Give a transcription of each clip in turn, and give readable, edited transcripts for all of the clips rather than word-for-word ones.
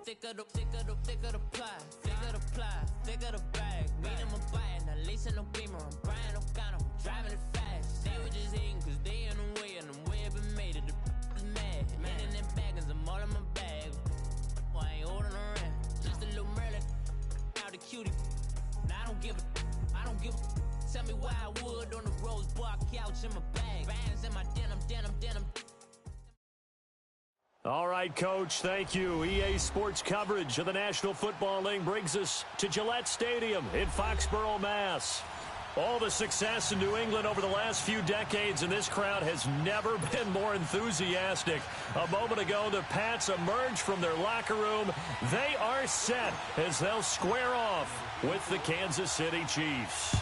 thicker the pie, thicker the ply, thicker the bag. Meet them a bite, at least in no beamer. I'm Brian O'Connor, driving it fast. They were just hating cause they in the way, and the way I've been made it. The is mad, man in them baggins, I'm all in my bag. Well, I ain't holding around, just a little Merlin, out the cutie. Now I don't give a. Tell me why I would on the rose bar couch in my bag. Bands in my denim. All right, Coach, thank you. EA Sports coverage of the National Football League brings us to Gillette Stadium in Foxborough, Mass. All the success in New England over the last few decades, and this crowd has never been more enthusiastic. A moment ago, the Pats emerged from their locker room. They are set as they'll square off with the Kansas City Chiefs.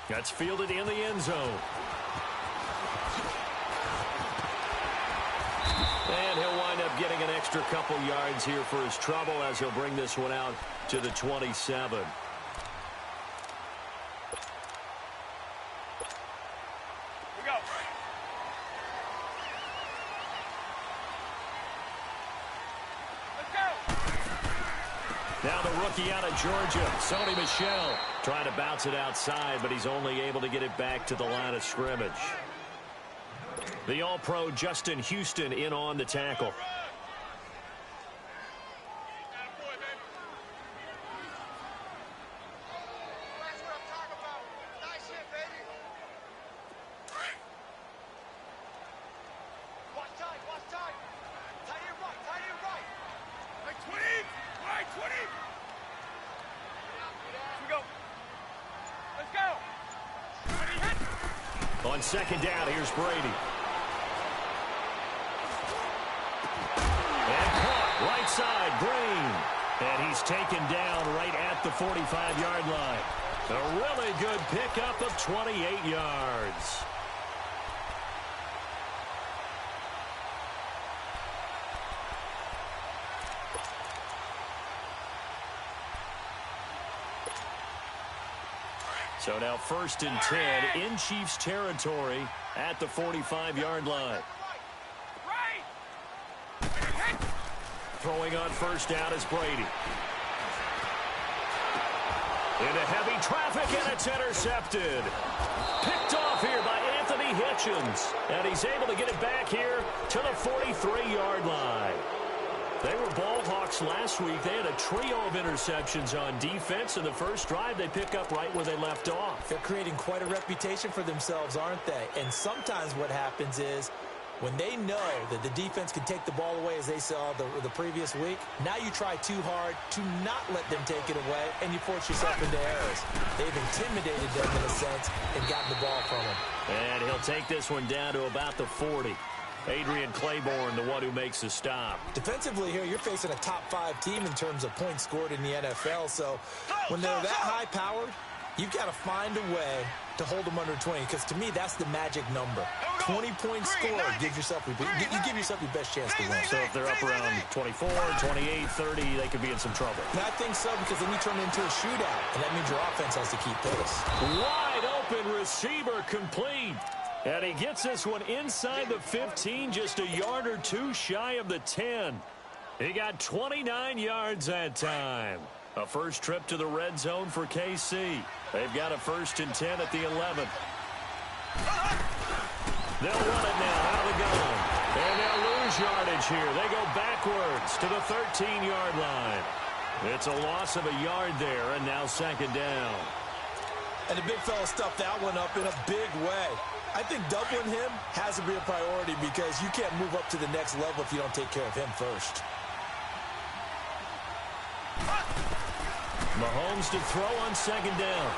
That's fielded in the end zone. And he'll wind up getting an extra couple yards here for his trouble as he'll bring this one out to the 27. Now the rookie out of Georgia, Sony Michel, trying to bounce it outside, but he's only able to get it back to the line of scrimmage. The All-Pro Justin Houston in on the tackle. On second down, here's Brady. And caught right side, Green. And he's taken down right at the 45-yard line. A really good pickup of 28 yards. So now 1st and 10 in Chiefs territory at the 45-yard line. Throwing on first down is Brady. Into heavy traffic, and it's intercepted. Picked off here by Anthony Hitchens. And he's able to get it back here to the 43-yard line. They were ball hawks last week. They had a trio of interceptions on defense. In the first drive, they pick up right where they left off. They're creating quite a reputation for themselves, aren't they? And sometimes what happens is when they know that the defense can take the ball away, as they saw the previous week, now you try too hard to not let them take it away, and you force yourself into errors. They've intimidated them in a sense and gotten the ball from them. And he'll take this one down to about the 40. Adrian Claiborne, the one who makes the stop. Defensively here, you're facing a top-5 team in terms of points scored in the NFL. So when they're that high-powered, you've got to find a way to hold them under 20. Because to me, that's the magic number. 20 points scored. You give yourself your best chance to win. So if they're up around 24, 28, 30, they could be in some trouble. And I think so, because then you turn it into a shootout. And that means your offense has to keep pace. Wide open receiver complete. And he gets this one inside the 15, just a yard or two shy of the 10. He got 29 yards that time. A first trip to the red zone for KC. They've got a 1st and 10 at the 11. They'll run it now out of the gun. And they'll lose yardage here. They go backwards to the 13-yard line. It's a loss of a yard there, and now 2nd down. And the big fella stuffed that one up in a big way. I think doubling him has to be a priority because you can't move up to the next level if you don't take care of him first. Mahomes to throw on 2nd down.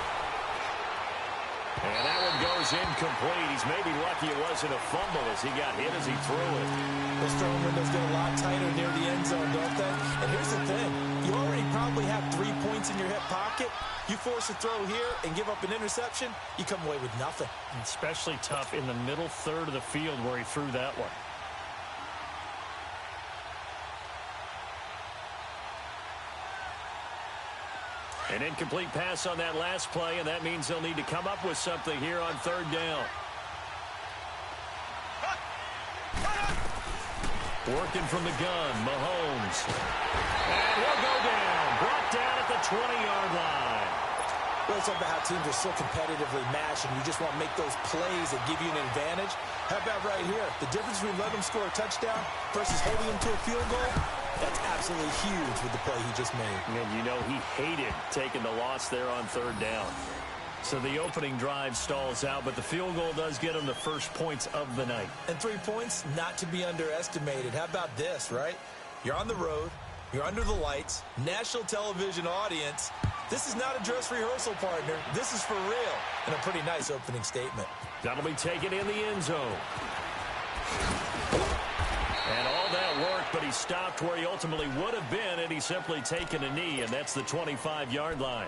And that one goes incomplete. He's maybe lucky it wasn't a fumble as he got hit as he threw it. Those throwing windows get a lot tighter near the end zone, don't they? And here's the thing. You already probably have 3 points in your hip pocket. You force a throw here and give up an interception, you come away with nothing. Especially tough in the middle third of the field where he threw that one. An incomplete pass on that last play, and that means they'll need to come up with something here on 3rd down. Working from the gun, Mahomes. And he'll go down. Brought down at the 20-yard line. Well, it's about how teams are so competitively matched, and you just want to make those plays that give you an advantage. How about right here? The difference between letting them score a touchdown versus holding them to a field goal, that's absolutely huge with the play he just made. And you know he hated taking the loss there on third down. So the opening drive stalls out, but the field goal does get him the first points of the night. And 3 points, not to be underestimated. How about this, right? You're on the road. You're under the lights. National television audience. This is not a dress rehearsal, partner. This is for real. And a pretty nice opening statement. That'll be taken in the end zone. And all that worked, but he stopped where he ultimately would have been had he simply taken a knee, and that's the 25-yard line.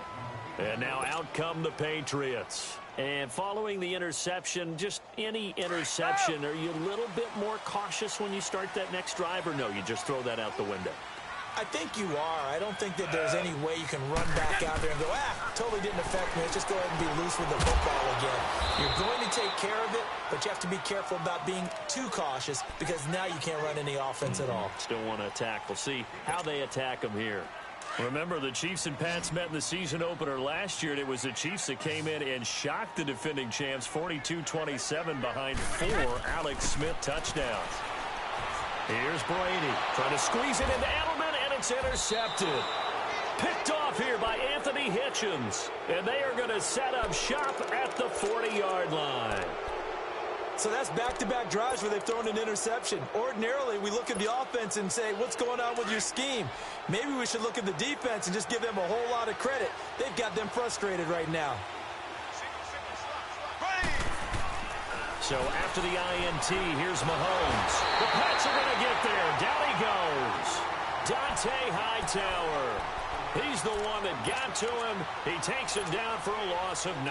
And now out come the Patriots. And following the interception, just any interception, are you a little bit more cautious when you start that next drive, or no, you just throw that out the window? I think you are. I don't think that there's any way you can run back out there and go, totally didn't affect me. Let's just go ahead and be loose with the football again. You're going to take care of it, but you have to be careful about being too cautious because now you can't run any offense at all. Still want to attack. We'll see how they attack them here. Remember, the Chiefs and Pats met in the season opener last year, and it was the Chiefs that came in and shocked the defending champs 42-27 behind 4 Alex Smith touchdowns. Here's Brady trying to squeeze it into Edelman, and it's intercepted. Picked off here by Anthony Hitchens, and they are going to set up shop at the 40-yard line. So that's back-to-back drives where they've thrown an interception. Ordinarily, we look at the offense and say, what's going on with your scheme? Maybe we should look at the defense and just give them a whole lot of credit. They've got them frustrated right now. So after the INT, here's Mahomes. The Pats are going to get there. Down he goes. Dante Hightower. He's the one that got to him. He takes it down for a loss of 9.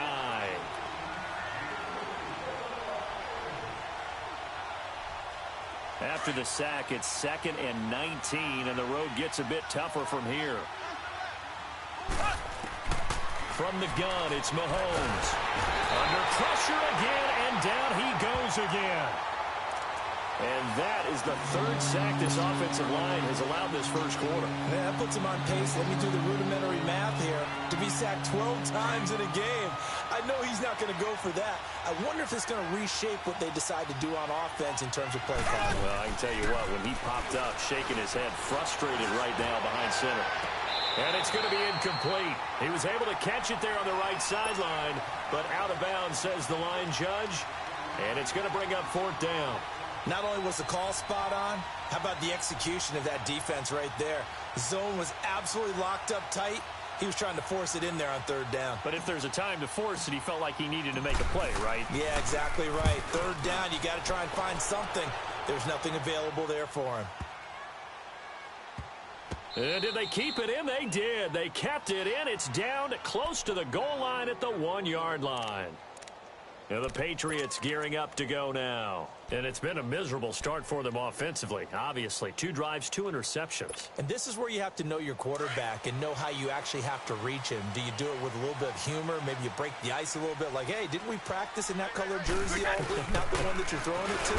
After the sack, it's 2nd and 19, and the road gets a bit tougher from here. From the gun, it's Mahomes. Under pressure again, and down he goes again. And that is the 3rd sack this offensive line has allowed this first quarter. Man, that puts him on pace. Let me do the rudimentary math here. To be sacked 12 times in a game, I know he's not going to go for that. I wonder if it's going to reshape what they decide to do on offense in terms of play calling. Well, I can tell you what, when he popped up, shaking his head, frustrated right now behind center. And it's going to be incomplete. He was able to catch it there on the right sideline, but out of bounds, says the line judge. And it's going to bring up 4th down. Not only was the call spot on, how about the execution of that defense right there? The zone was absolutely locked up tight. He was trying to force it in there on 3rd down. But if there's a time to force it, he felt like he needed to make a play, right? Yeah, exactly right. 3rd down, you got to try and find something. There's nothing available there for him. And did they keep it in? They did. They kept it in. It's down close to the goal line at the 1-yard line. And the Patriots gearing up to go now. And it's been a miserable start for them offensively. Obviously, 2 drives, 2 interceptions. And this is where you have to know your quarterback and know how you actually have to reach him. Do you do it with a little bit of humor? Maybe you break the ice a little bit like, hey, didn't we practice in that color jersey all week? Not the one that you're throwing it to?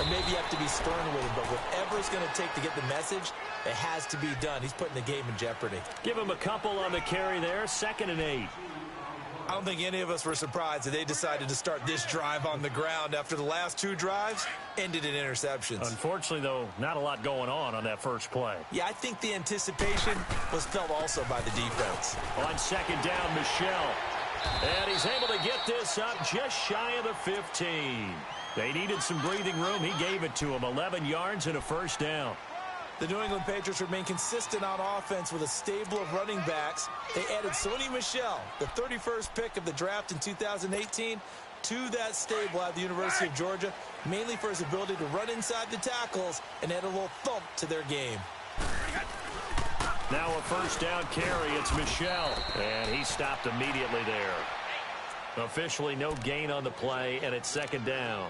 Or maybe you have to be stern with him. But whatever it's going to take to get the message, it has to be done. He's putting the game in jeopardy. Give him a couple on the carry there. 2nd and 8. I don't think any of us were surprised that they decided to start this drive on the ground after the last 2 drives ended in interceptions. Unfortunately, though, not a lot going on that first play. Yeah, I think the anticipation was felt also by the defense. On 2nd down, Michel. And he's able to get this up just shy of the 15. They needed some breathing room. He gave it to him. 11 yards and a 1st down. The New England Patriots remain consistent on offense with a stable of running backs. They added Sony Michel, the 31st pick of the draft in 2018, to that stable at the University of Georgia, mainly for his ability to run inside the tackles and add a little thump to their game. Now a 1st down carry. It's Michel, and he stopped immediately there. Officially no gain on the play, and it's 2nd down.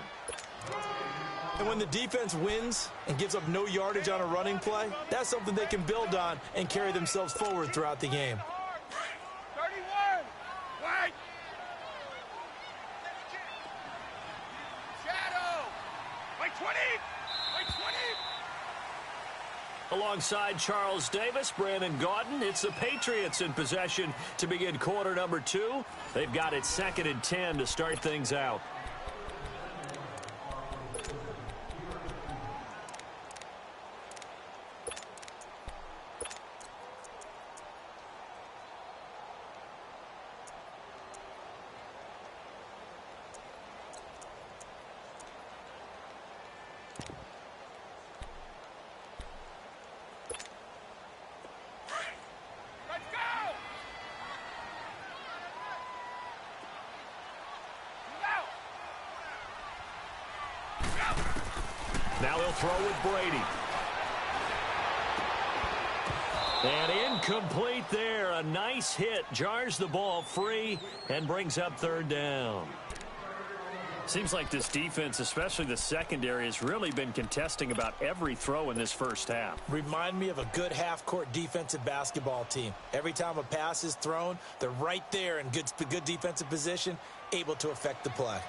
And when the defense wins and gives up no yardage on a running play, that's something they can build on and carry themselves forward throughout the game. 31, white. Shadow. White 20. White 20. Alongside Charles Davis, Brandon Gaudin, it's the Patriots in possession to begin quarter number 2. They've got it 2nd and 10 to start things out. Now he'll throw with Brady. And incomplete there. A nice hit. Jars the ball free and brings up 3rd down. Seems like this defense, especially the secondary, has really been contesting about every throw in this first half. Remind me of a good half-court defensive basketball team. Every time a pass is thrown, they're right there in good defensive position, able to affect the play.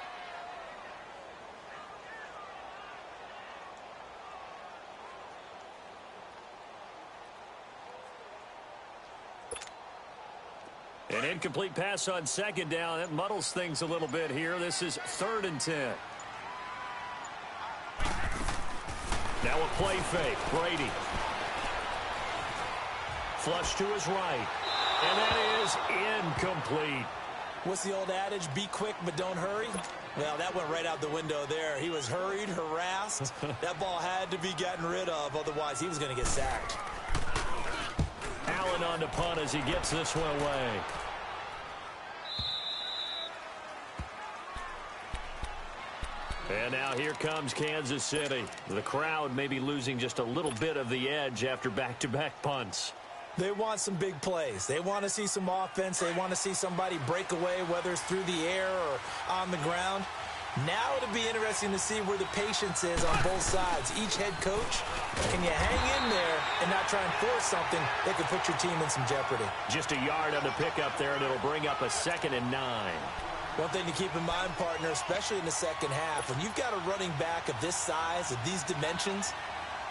An incomplete pass on 2nd down. That muddles things a little bit here. This is 3rd and 10. Now a play fake. Brady. Flush to his right. And that is incomplete. What's the old adage? Be quick, but don't hurry. Well, that went right out the window there. He was hurried, harassed. That ball had to be gotten rid of. Otherwise, he was going to get sacked. Allen on the punt as he gets this one away. And now here comes Kansas City. The crowd may be losing just a little bit of the edge after back-to-back punts. They want some big plays. They want to see some offense. They want to see somebody break away, whether it's through the air or on the ground. Now it'll be interesting to see where the patience is on both sides. Each head coach, can you hang in there and not try and force something that could put your team in some jeopardy? Just a yard on the pickup there, and it'll bring up a 2nd and 9. One thing to keep in mind, partner, especially in the second half, when you've got a running back of this size, of these dimensions,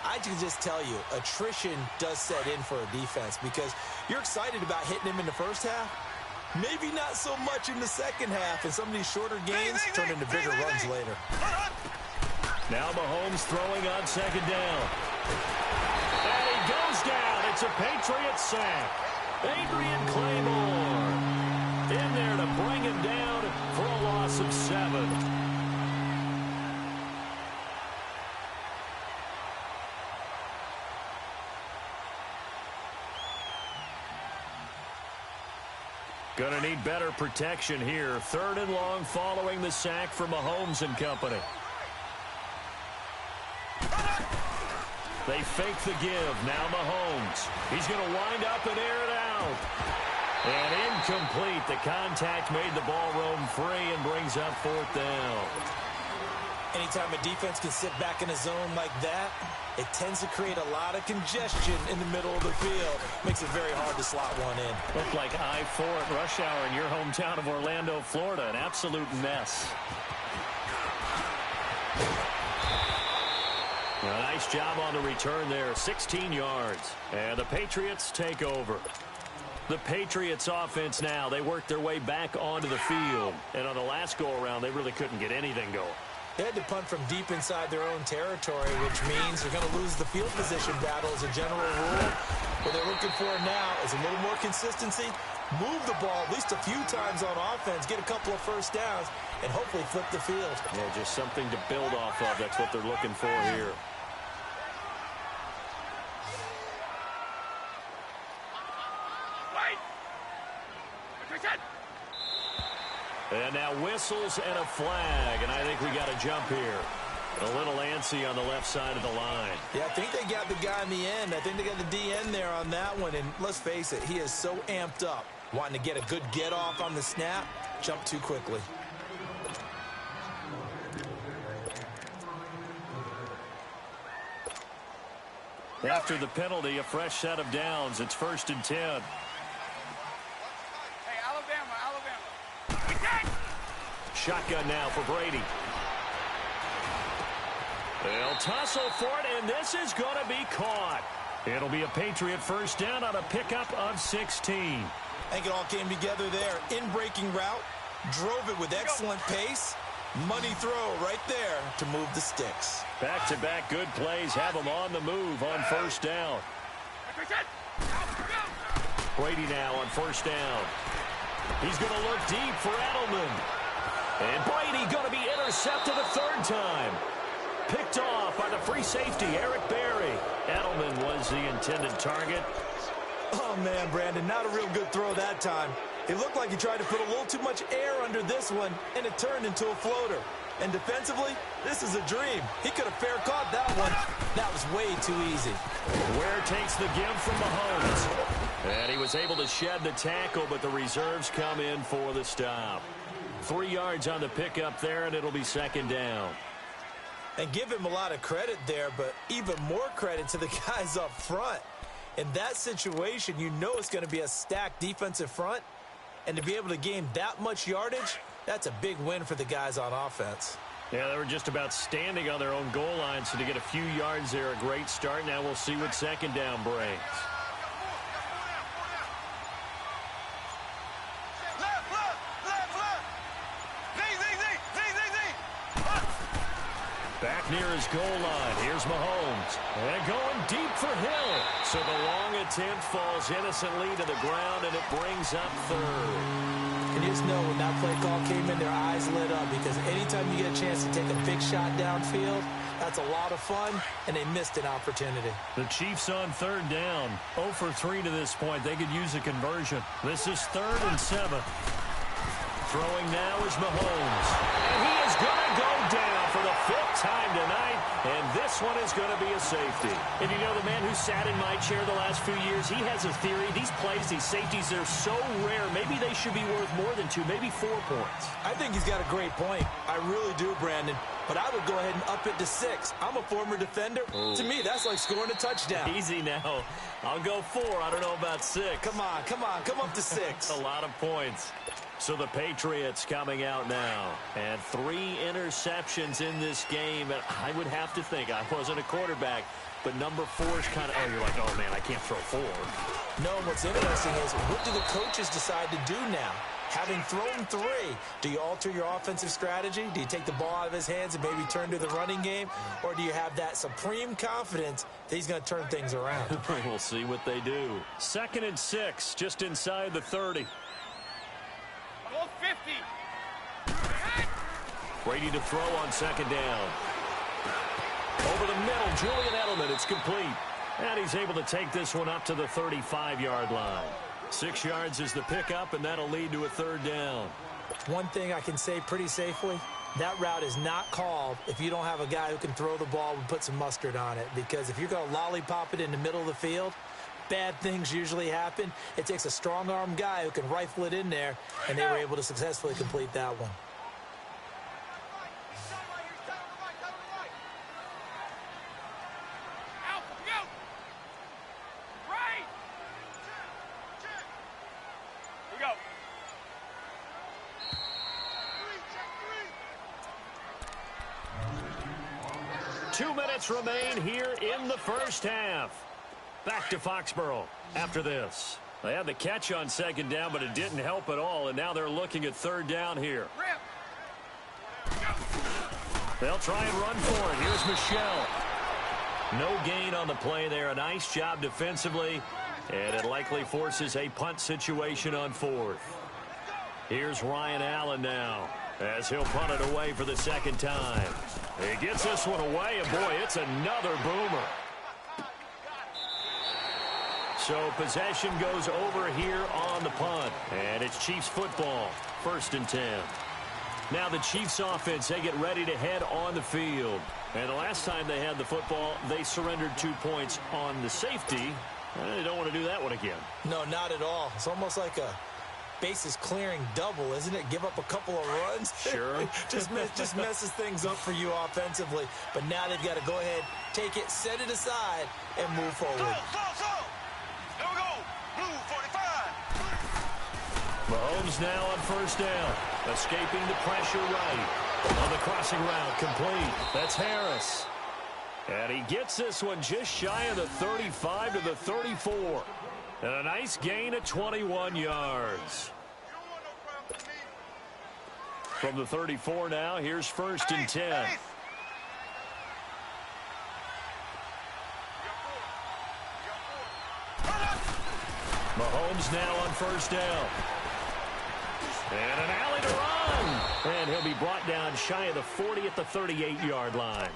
I can just tell you, attrition does set in for a defense because you're excited about hitting him in the first half. Maybe not so much in the second half, and some of these shorter gains turn into bigger runs later. Now Mahomes throwing on 2nd down. And he goes down. It's a Patriots sack. Adrian Claymore in there to bring him down for a loss of 7. Gonna need better protection here. 3rd and long following the sack for Mahomes and company. They fake the give. Now Mahomes. He's going to wind up and air it out. And incomplete. The contact made the ball roam free and brings up 4th down. Anytime a defense can sit back in a zone like that, it tends to create a lot of congestion in the middle of the field. Makes it very hard to slot one in. Looked like I-4 at rush hour in your hometown of Orlando, Florida. An absolute mess. A nice job on the return there. 16 yards. And the Patriots take over. The Patriots offense now. They work their way back onto the field. And on the last go-around, they really couldn't get anything going. They had to punt from deep inside their own territory, which means they're going to lose the field position battle as a general rule. What they're looking for now is a little more consistency, move the ball at least a few times on offense, get a couple of first downs, and hopefully flip the field. Yeah, just something to build off of. That's what they're looking for here. And now whistles and a flag, and I think we got a jump here. A little antsy on the left side of the line. Yeah, I think they got the guy in the end. I think they got the DN there on that one, and let's face it, he is so amped up, wanting to get a good get-off on the snap, jump too quickly. After the penalty, a fresh set of downs. It's 1st and 10. Shotgun now for Brady. They'll tussle for it, and this is going to be caught. It'll be a Patriot first down on a pickup of 16. I think it all came together there. In-breaking route, drove it with excellent pace. Money throw right there to move the sticks. Back-to-back good plays have them on the move on first down. Brady now on first down. He's going to look deep for Edelman. And Brady going to be intercepted a third time. Picked off by the free safety, Eric Berry. Edelman was the intended target. Oh, man, Brandon, not a real good throw that time. It looked like he tried to put a little too much air under this one, and it turned into a floater. And defensively, this is a dream. He could have fair caught that one. That was way too easy. Ware takes the give from Mahomes. And he was able to shed the tackle, but the reserves come in for the stop. 3 yards on the pickup there, and it'll be second down. And give him a lot of credit there, but even more credit to the guys up front. In that situation, you know it's going to be a stacked defensive front. And to be able to gain that much yardage, that's a big win for the guys on offense. Yeah, they were just about standing on their own goal line, so to get a few yards there, a great start. Now we'll see what second down brings. Back near his goal line. Here's Mahomes. And going deep for Hill. So the long attempt falls innocently to the ground, and it brings up third. And you just know when that play call came in, their eyes lit up, because anytime you get a chance to take a big shot downfield, that's a lot of fun, and they missed an opportunity. The Chiefs on third down. 0 for 3 to this point. They could use a conversion. This is 3rd and 7. Throwing now is Mahomes. And he is going to go down for the 5th time tonight. And this one is going to be a safety. And you know, the man who sat in my chair the last few years, he has a theory. These plays, these safeties, they're so rare. Maybe they should be worth more than 2, maybe 4 points. I think he's got a great point. I really do, Brandon. But I would go ahead and up it to 6. I'm a former defender. Ooh. To me, that's like scoring a touchdown. Easy now. I'll go 4. I don't know about 6. Come on. Come up to 6. A lot of points. So the Patriots coming out now. And 3 interceptions in this game. And I would have to think, I wasn't a quarterback, but number 4 is kind of, oh, you're like, oh, man, I can't throw 4. No, what's interesting is, what do the coaches decide to do now? Having thrown 3, do you alter your offensive strategy? Do you take the ball out of his hands and maybe turn to the running game? Or do you have that supreme confidence that he's going to turn things around? We'll see what they do. 2nd and 6, just inside the 30. 50. Brady to throw on 2nd down. Over the middle, Julian Edelman. It's complete. And he's able to take this one up to the 35-yard line. 6 yards is the pickup, and that'll lead to a 3rd down. One thing I can say pretty safely, that route is not called if you don't have a guy who can throw the ball and put some mustard on it. Because if you're going to lollipop it in the middle of the field, bad things usually happen. It takes a strong-arm guy who can rifle it in there, and they were able to successfully complete that one. Here we go. 2 minutes remain here in the first half. Back to Foxborough after this. They had the catch on 2nd down, but it didn't help at all, and now they're looking at 3rd down here. They'll try and run for it. Here's Michelle. No gain on the play there. A nice job defensively, and it likely forces a punt situation on 4th. Here's Ryan Allen now, as he'll punt it away for the 2nd time. He gets this one away, and boy, it's another boomer. So possession goes over here on the punt. And it's Chiefs football. 1st and 10. Now the Chiefs offense, they get ready to head on the field. And the last time they had the football, they surrendered 2 points on the safety. They don't want to do that one again. No, not at all. It's almost like a bases clearing double, isn't it? Give up a couple of runs. Sure. just messes things up for you offensively. But now they've got to go ahead, take it, set it aside, and move forward. Here we go. Blue 45. Mahomes now on 1st down. Escaping the pressure right. On the crossing route, complete. That's Harris. And he gets this one just shy of the 35 to the 34. And a nice gain of 21 yards. From the 34 now, here's 1st and 10. Mahomes now on 1st down. And an alley to run. And he'll be brought down shy of the 40 at the 38-yard line.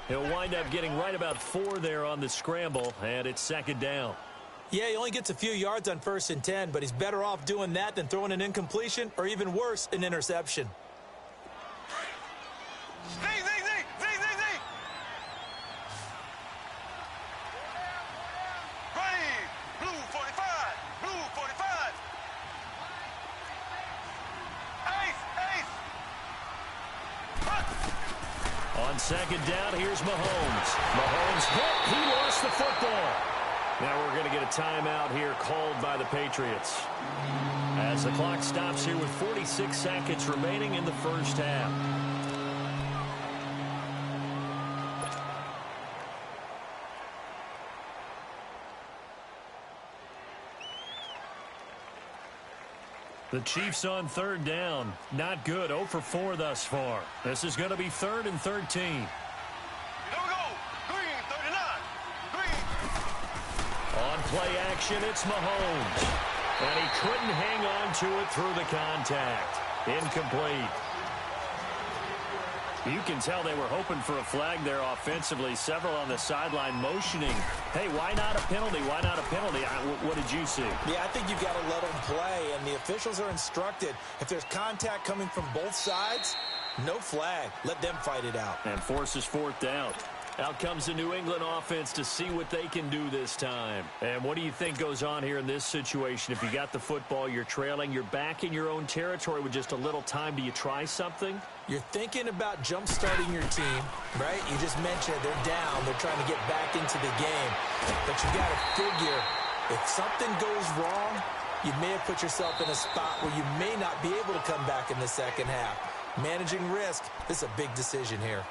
He'll wind up getting right about 4 there on the scramble, and it's 2nd down. Yeah, he only gets a few yards on 1st and 10, but he's better off doing that than throwing an incompletion or even worse, an interception. On 2nd down, here's Mahomes. Mahomes hit. He lost the football. Now we're going to get a timeout here called by the Patriots. As the clock stops here with 46 seconds remaining in the 1st half. The Chiefs on 3rd down. Not good. 0 for 4 thus far. This is going to be 3rd and 13. Here we go. Green, 39. Green. On play action, it's Mahomes. And he couldn't hang on to it through the contact. Incomplete. You can tell they were hoping for a flag there offensively. Several on the sideline motioning. Hey, why not a penalty? Why not a penalty? What did you see? Yeah, I think you've got to let them play, and the officials are instructed. If there's contact coming from both sides, no flag. Let them fight it out. And forces 4th down. Out comes the New England offense to see what they can do this time. And what do you think goes on here in this situation? If you got the football, you're trailing, you're back in your own territory with just a little time. Do you try something? You're thinking about jump-starting your team, right? You just mentioned they're down. They're trying to get back into the game. But you got to figure, if something goes wrong, you may have put yourself in a spot where you may not be able to come back in the 2nd half. Managing risk, this is a big decision here.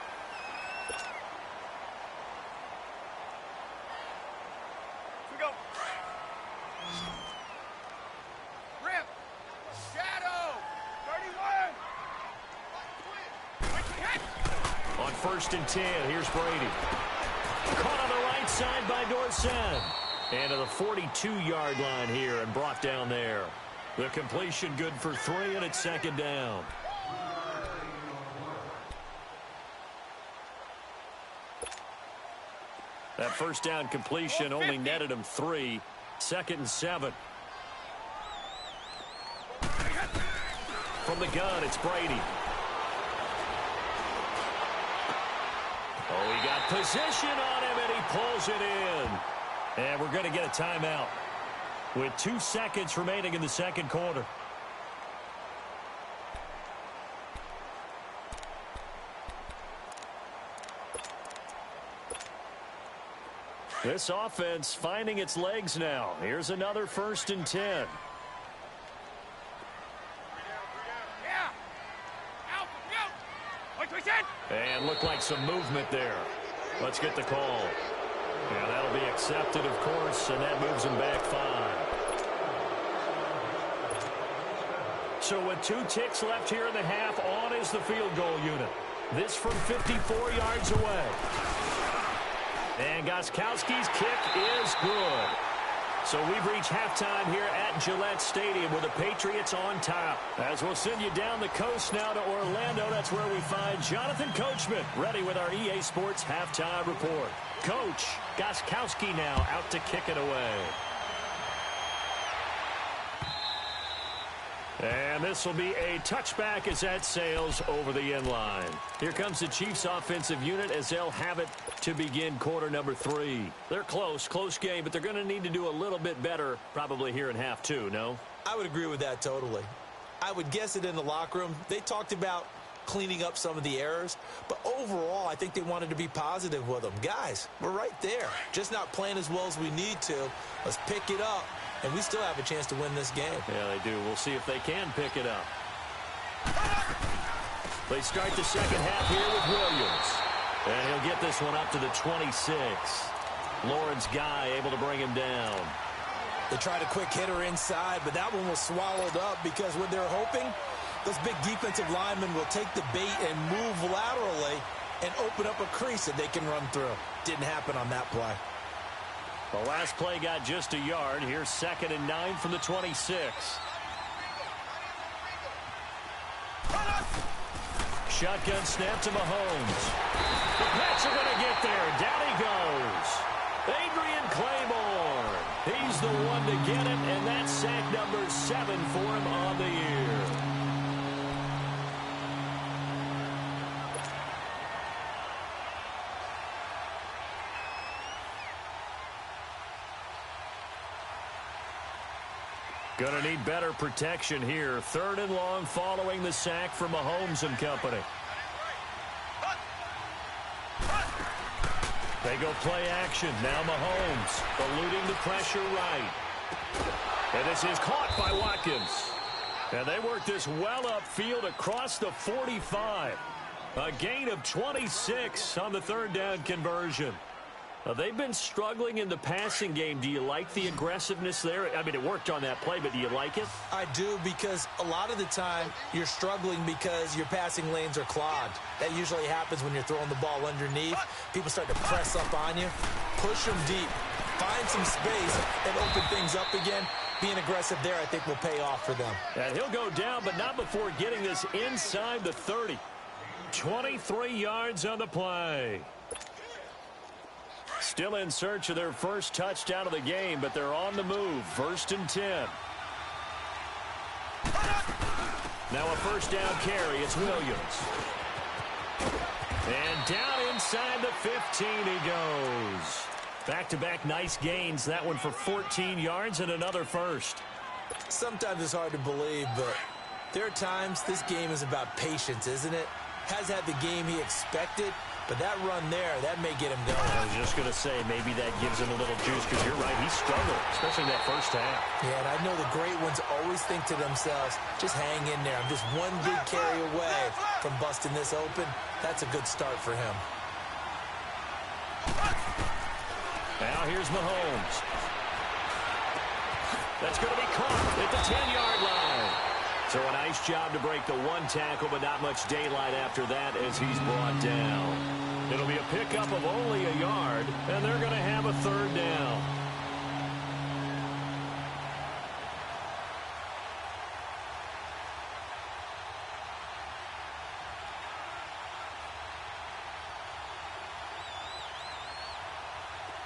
On 1st and 10, here's Brady. Caught on the right side by Dorsett. And to the 42-yard line here and brought down there. The completion good for 3, and it's 2nd down. That 1st down completion only netted him 3. 2nd and 7. From the gun, it's Brady. Oh, he got position on him, and he pulls it in. And we're going to get a timeout with 2 seconds remaining in the 2nd quarter. This offense finding its legs now. Here's another 1st and 10. And looked like some movement there. Let's get the call. And that'll be accepted, of course, and that moves him back 5. So with 2 ticks left here in the half, on is the field goal unit. This from 54 yards away. And Gostkowski's kick is good. So we've reached halftime here at Gillette Stadium with the Patriots on top. As we'll send you down the coast now to Orlando, that's where we find Jonathan Coachman ready with our EA Sports halftime report. Coach, Gostkowski now out to kick it away. And this will be a touchback as that sails over the end line. Here comes the Chiefs offensive unit as they'll have it to begin quarter number 3. They're close game, but they're going to need to do a little bit better probably here in half 2, no? I would agree with that totally. I would guess it in the locker room. They talked about cleaning up some of the errors, but overall I think they wanted to be positive with them. Guys, we're right there. Just not playing as well as we need to. Let's pick it up. And we still have a chance to win this game. Yeah, they do. We'll see if they can pick it up. They start the second half here with Williams. And he'll get this one up to the 26. Lawrence Guy able to bring him down. They tried a quick hitter inside, but that one was swallowed up because when they're hoping, those big defensive linemen will take the bait and move laterally and open up a crease that they can run through. Didn't happen on that play. The last play got just a yard. Here's 2nd and 9 from the 26. Shotgun snap to Mahomes. The Pats are going to get there. Down he goes. Adrian Claiborne. He's the one to get it, and that's sack number 7 for him on the year. Going to need better protection here. 3rd and long following the sack from Mahomes and company. They go play action. Now Mahomes eluding the pressure right. And this is caught by Watkins. And they work this well upfield across the 45. A gain of 26 on the 3rd down conversion. They've been struggling in the passing game. Do you like the aggressiveness there? I mean, it worked on that play, but do you like it? I do, because a lot of the time you're struggling because your passing lanes are clogged. That usually happens when you're throwing the ball underneath. People start to press up on you. Push them deep. Find some space and open things up again. Being aggressive there, I think, will pay off for them. And he'll go down, but not before getting this inside the 30. 23 yards on the play. Still in search of their first touchdown of the game, but they're on the move. 1st and 10. Now a 1st down carry. It's Williams. And down inside the 15 he goes. Back-to-back nice gains. That one for 14 yards and another 1st. Sometimes it's hard to believe, but there are times this game is about patience, isn't it? Has had the game he expected, but that run there, that may get him going. I was just going to say, maybe that gives him a little juice, because you're right, he struggled, especially in that 1st half. Yeah, and I know the great ones always think to themselves, just hang in there. I'm just one big carry away from busting this open. That's a good start for him. Now here's Mahomes. That's going to be caught at the 10-yard line. So a nice job to break the 1 tackle, but not much daylight after that as he's brought down. It'll be a pickup of only a yard, and they're going to have a 3rd down.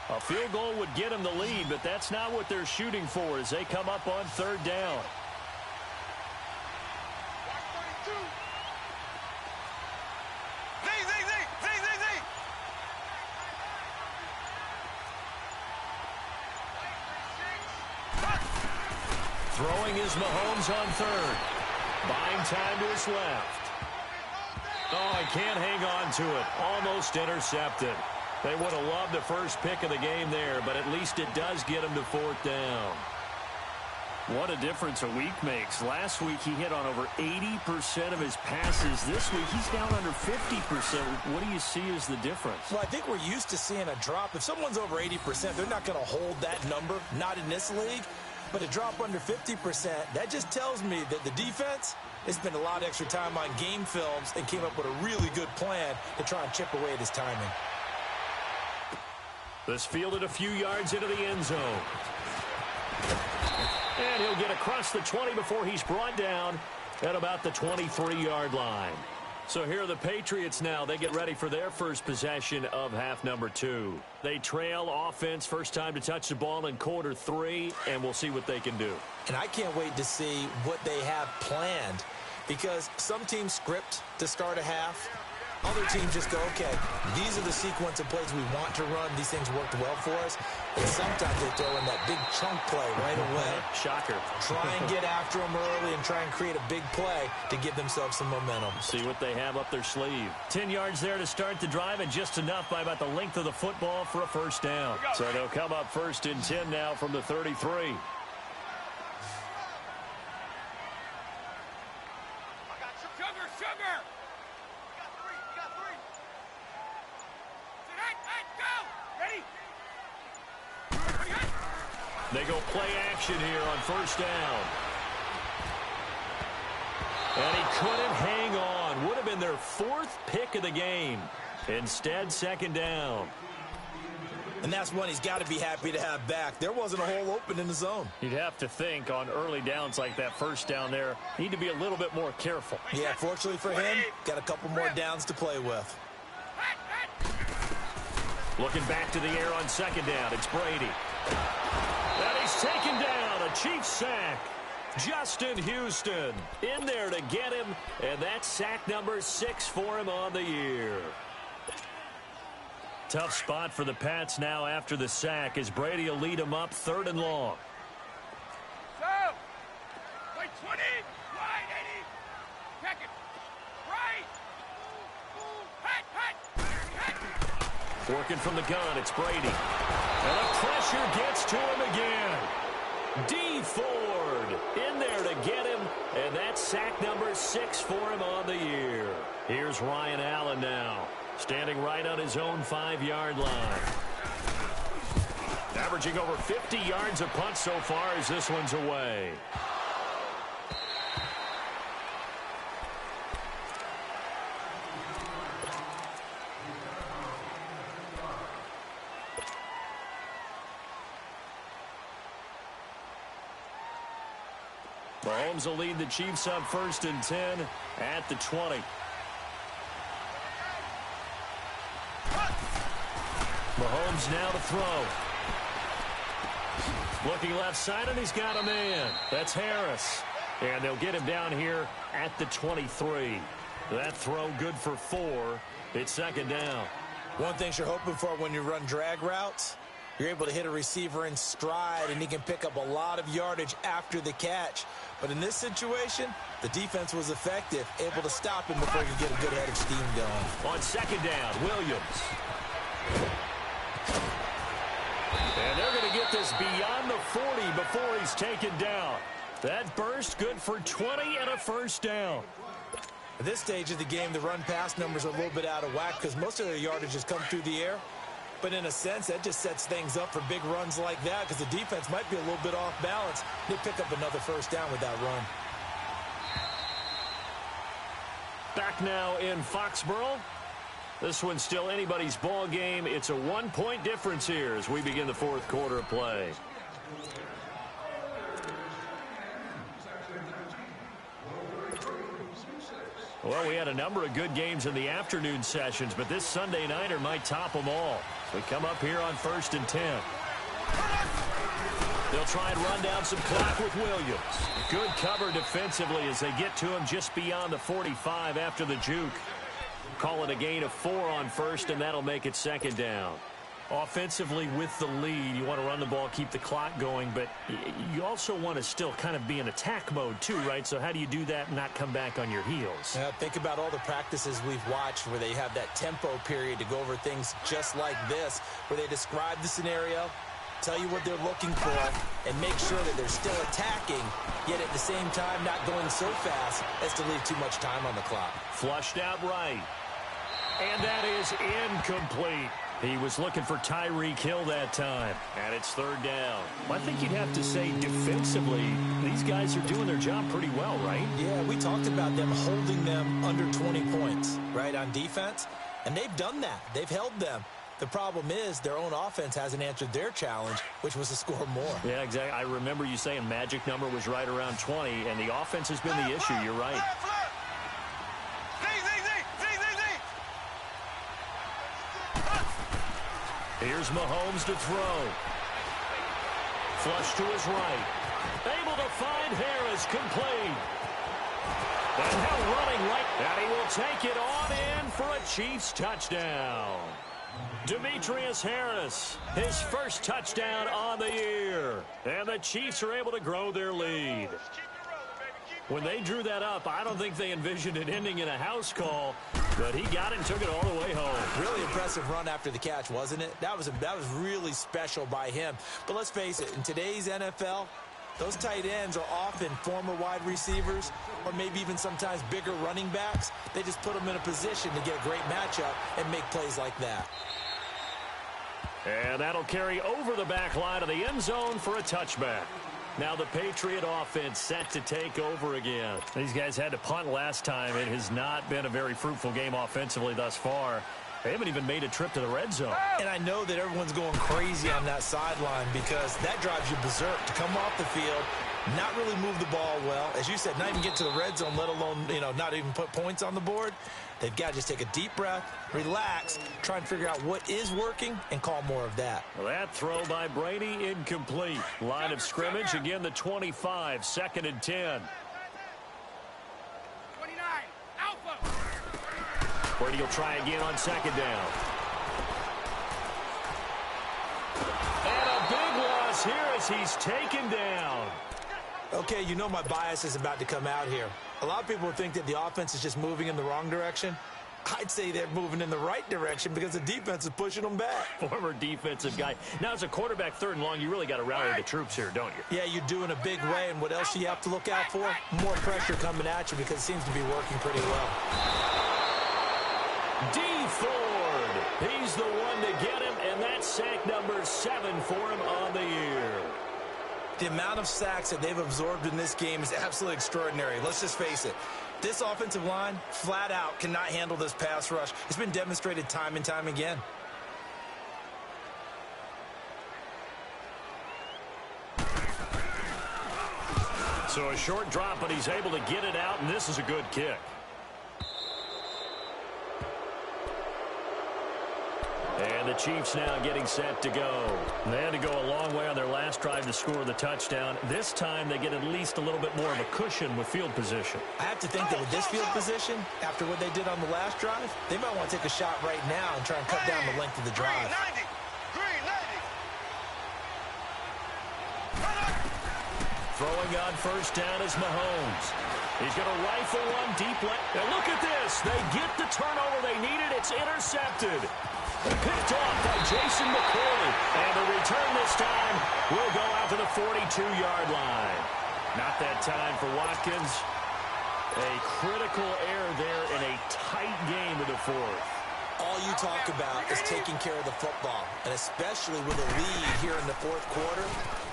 A field goal would get them the lead, but that's not what they're shooting for as they come up on 3rd down. Throwing is Mahomes on 3rd. Buying time to his left. Oh, he can't hang on to it. Almost intercepted. They would have loved the first pick of the game there, but at least it does get him to 4th down. What a difference a week makes. Last week he hit on over 80% of his passes. This week he's down under 50%. What do you see as the difference? Well, I think we're used to seeing a drop. If someone's over 80%, they're not going to hold that number, not in this league. But a drop under 50%, that just tells me that the defense has spent a lot of extra time on game films and came up with a really good plan to try and chip away at his timing. This fielded a few yards into the end zone. And he'll get across the 20 before he's brought down at about the 23-yard line. So here are the Patriots now. They get ready for their first possession of half number 2. They trail offense, first time to touch the ball in quarter 3, and we'll see what they can do. And I can't wait to see what they have planned, because some teams script to start a half. Other teams just go, okay, these are the sequence of plays we want to run. These things worked well for us. And sometimes they throw in that big chunk play right away. Shocker. Try and get after them early and try and create a big play to give themselves some momentum. See what they have up their sleeve. 10 yards there to start the drive, and just enough by about the length of the football for a 1st down. So they'll come up 1st and 10 now from the 33. They go play action here on first down. And he couldn't hang on. Would have been their 4th pick of the game. Instead, second down. And that's one he's got to be happy to have back. There wasn't a hole open in the zone. You'd have to think on early downs like that first down there, need to be a little bit more careful. Yeah, fortunately for him, got a couple more downs to play with. Looking back to the air on second down, it's Brady. And he's taken down, a Chiefs sack. Justin Houston in there to get him, and that's sack number 6 for him on the year. Tough spot for the Pats now after the sack as Brady will lead them up 3rd and long. So, wait, 20, wide 80, check it, right, hit. Working from the gun, it's Brady. And the pressure gets to him again. D. Ford in there to get him, and that's sack number 6 for him on the year. Here's Ryan Allen now, standing right on his own 5-yard line. Averaging over 50 yards a punt so far as this one's away. Mahomes will lead the Chiefs up 1st and 10 at the 20. Mahomes now to throw. Looking left side, and he's got a man. That's Harris. And they'll get him down here at the 23. That throw good for 4. It's second down. One thing you're hoping for when you run drag routes, you're able to hit a receiver in stride, and he can pick up a lot of yardage after the catch. But in this situation, the defense was effective, able to stop him before he could get a good head of steam going. On second down, Williams. And they're going to get this beyond the 40 before he's taken down. That burst good for 20 and a first down. At this stage of the game, the run-pass numbers are a little bit out of whack because most of their yardage has come through the air. But in a sense, that just sets things up for big runs like that because the defense might be a little bit off balance. They pick up another first down with that run. Back now in Foxborough. This one's still anybody's ball game. It's a 1-point difference here as we begin the 4th quarter of play. Well, we had a number of good games in the afternoon sessions, but this Sunday nighter might top them all. We come up here on 1st and 10. They'll try and run down some clock with Williams. Good cover defensively as they get to him just beyond the 45 after the juke. Call it a gain of 4 on first, and that'll make it second down. Offensively with the lead, you want to run the ball, keep the clock going, but you also want to still kind of be in attack mode too, right? So how do you do that and not come back on your heels? Think about all the practices we've watched where they have that tempo period to go over things just like this, where they describe the scenario, tell you what they're looking for, and make sure that they're still attacking, yet at the same time not going so fast as to leave too much time on the clock. Flushed out right. And that is incomplete. He was looking for Tyreek Hill that time. And it's 3rd down. I think you'd have to say defensively, these guys are doing their job pretty well, right? Yeah, we talked about them holding them under 20 points, right, on defense. And they've done that. They've held them. The problem is their own offense hasn't answered their challenge, which was to score more. Yeah, exactly. I remember you saying magic number was right around 20, and the offense has been the issue. You're right. Here's Mahomes to throw. Flush to his right. Able to find Harris, complete. And now running right. And he will take it on in for a Chiefs touchdown. Demetrius Harris, his first touchdown on the year. And the Chiefs are able to grow their lead. When they drew that up, I don't think they envisioned it ending in a house call, but he got it and took it all the way home. Really impressive run after the catch, wasn't it? That was really special by him. But let's face it, in today's NFL, those tight ends are often former wide receivers or maybe even sometimes bigger running backs. They just put them in a position to get a great matchup and make plays like that. And that'll carry over the back line of the end zone for a touchback. Now the Patriot offense set to take over again. These guys had to punt last time. It has not been a very fruitful game offensively thus far. They haven't even made a trip to the red zone. And I know that everyone's going crazy on that sideline because that drives you berserk to come off the field, not really move the ball well. As you said, not even get to the red zone, let alone, not even put points on the board. They've got to just take a deep breath, relax, try and figure out what is working, and call more of that. Well, that throw by Brady incomplete. Line of scrimmage, again the 25, 2nd and 10. 29, Alpha. Brady will try again on 2nd down. And a big loss here as he's taken down. Okay, my bias is about to come out here. A lot of people think that the offense is just moving in the wrong direction. I'd say they're moving in the right direction because the defense is pushing them back. Former defensive guy. Now, as a quarterback 3rd and long, you really got to rally the troops here, don't you? Yeah, you do in a big way. And what else do you have to look out for? More pressure coming at you because it seems to be working pretty well. D. Ford. He's the one to get him, and that's sack number 7 for him on the year. The amount of sacks that they've absorbed in this game is absolutely extraordinary. Let's just face it. This offensive line, flat out, cannot handle this pass rush. It's been demonstrated time and time again. So a short drop, but he's able to get it out, and this is a good kick. And the Chiefs now getting set to go. They had to go a long way on their last drive to score the touchdown. This time they get at least a little bit more of a cushion with field position. I have to think that with this field position, after what they did on the last drive, they might want to take a shot right now and try and cut down the length of the drive. Green 90. Throwing on 1st down is Mahomes. He's going to rifle one deep left. And look at this. They get the turnover they needed. It's intercepted. Picked off by Jason McCourty. And the return this time will go out to the 42-yard line. Not that time for Watkins. A critical error there in a tight game of the 4th. All you talk about is taking care of the football, and especially with a lead here in the 4th quarter,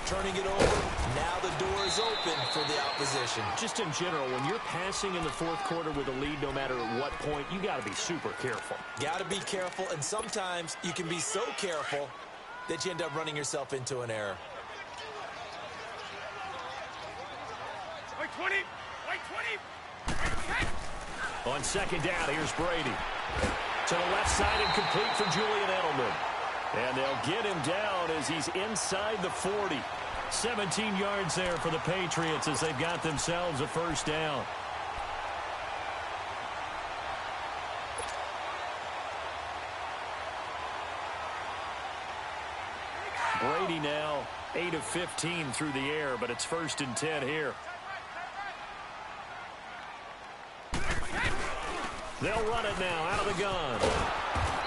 turning it over, now the door is open for the opposition. Just in general, when you're passing in the 4th quarter with a lead, no matter at what point, you got to be super careful. Got to be careful, and sometimes you can be so careful that you end up running yourself into an error. White 20, white 20. On 2nd down, here's Brady. To the left side and complete for Julian Edelman. And they'll get him down as he's inside the 40. 17 yards there for the Patriots as they've got themselves a 1st down. Brady now 8 of 15 through the air, but it's 1st and 10 here. They'll run it now out of the gun.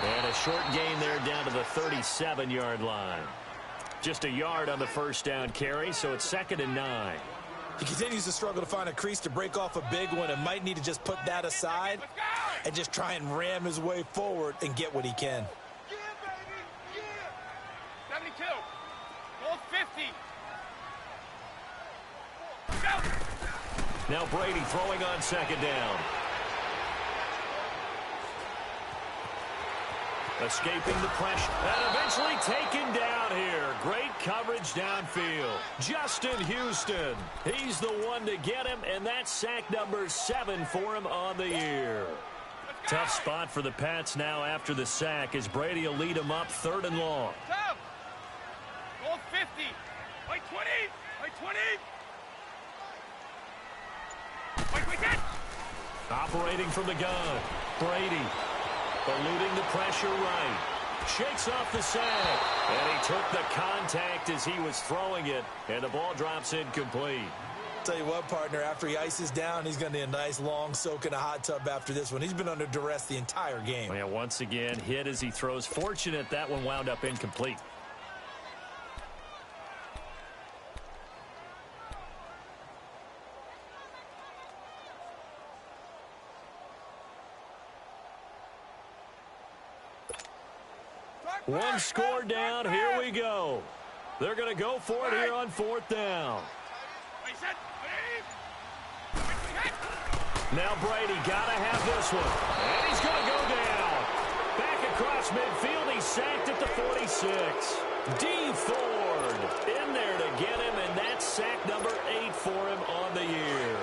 And a short gain there down to the 37-yard line. Just a yard on the 1st down carry, so it's 2nd and 9. He continues to struggle to find a crease to break off a big one and might need to just put that aside and just try and ram his way forward and get what he can. Yeah, baby, yeah. 72, goal 50. Go. Now Brady throwing on 2nd down. Escaping the pressure and eventually taken down here. Great coverage downfield. Justin Houston. He's the one to get him, and that's sack number 7 for him on the year. Tough spot for the Pats now after the sack as Brady will lead them up 3rd and long. Top. Goal 50. White 20. White 20. White 10. Operating from the gun. Brady. Eluding the pressure right. Shakes off the sack. And he took the contact as he was throwing it. And the ball drops incomplete. Tell you what, partner, after he ices down, he's going to need a nice long soak in a hot tub after this one. He's been under duress the entire game. Yeah, once again, hit as he throws. Fortunate that one wound up incomplete. One score down. Here we go. They're going to go for it here on 4th down. Now Brady got to have this one. And he's going to go down. Back across midfield. He's sacked at the 46. D. Ford in there to get him, and that's sack number 8 for him on the year.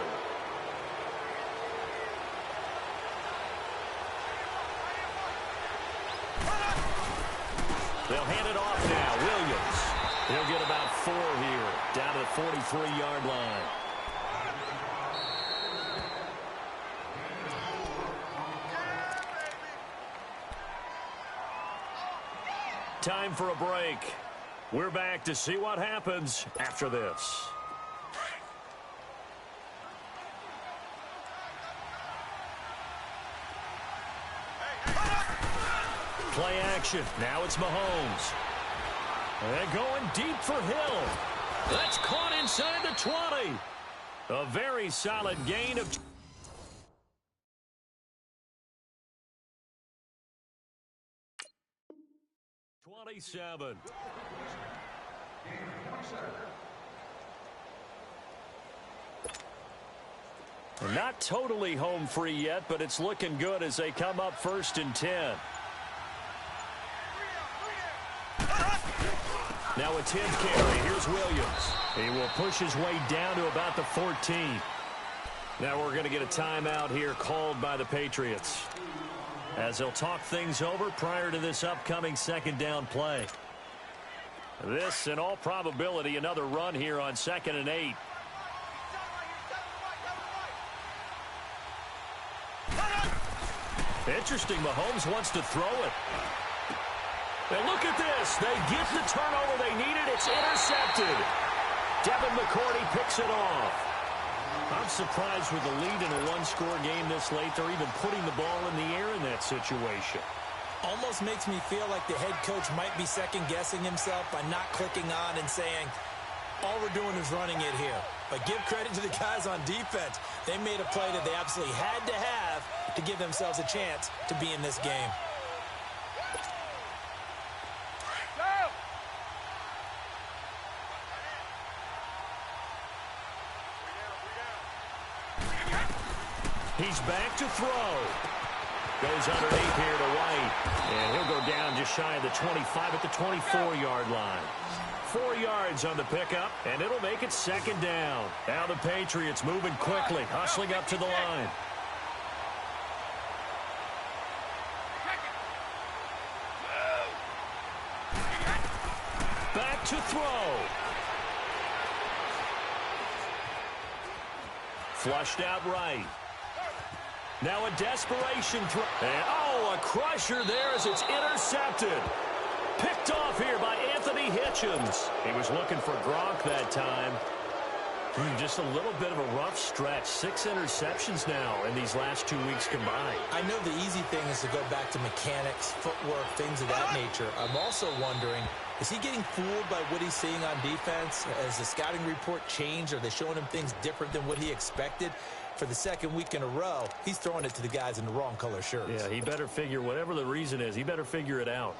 They'll hand it off now. Williams. He'll get about 4 here, down to the 43-yard line. Time for a break. We're back to see what happens after this. Play action. Now it's Mahomes. And going deep for Hill. That's caught inside the 20. A very solid gain of 27. Not totally home free yet, but it's looking good as they come up 1st and 10. Now a 10th carry. Here's Williams. He will push his way down to about the 14. Now we're going to get a timeout here called by the Patriots, as they'll talk things over prior to this upcoming 2nd down play. This, in all probability, another run here on 2nd and 8. Interesting, Mahomes wants to throw it. And look at this. They get the turnover they needed. It's intercepted. Devin McCourty picks it off. I'm surprised with the lead in a one-score game this late, they're even putting the ball in the air in that situation. Almost makes me feel like the head coach might be second-guessing himself by not clicking on and saying, all we're doing is running it here. But give credit to the guys on defense. They made a play that they absolutely had to have to give themselves a chance to be in this game. He's back to throw. Goes underneath here to White. And he'll go down just shy of the 25 at the 24-yard line. 4 yards on the pickup, and it'll make it 2nd down. Now the Patriots moving quickly, hustling up to the line. Back to throw. Flushed out right. Now a desperation throw. And, oh, a crusher there as it's intercepted. Picked off here by Anthony Hitchens. He was looking for Gronk that time. Just a little bit of a rough stretch. 6 interceptions now in these last 2 weeks combined. I know the easy thing is to go back to mechanics, footwork, things of that nature. I'm also wondering, is he getting fooled by what he's seeing on defense? Has the scouting report changed? Are they showing him things different than what he expected? For the 2nd week in a row, he's throwing it to the guys in the wrong color shirts. Yeah, he better figure, whatever the reason is, he better figure it out.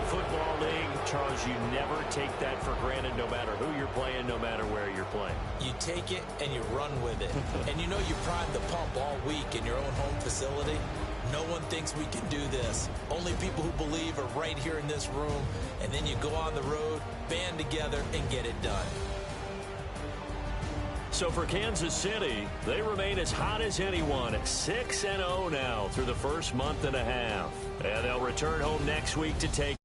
Football League, Charles, you never take that for granted no matter who you're playing, no matter where you're playing. You take it and you run with it. And you know you primed the pump all week in your own home facility. No one thinks we can do this. Only people who believe are right here in this room. And then you go on the road, band together, and get it done. So for Kansas City, they remain as hot as anyone at 6-0 now through the first month and a half. And they'll return home next week to take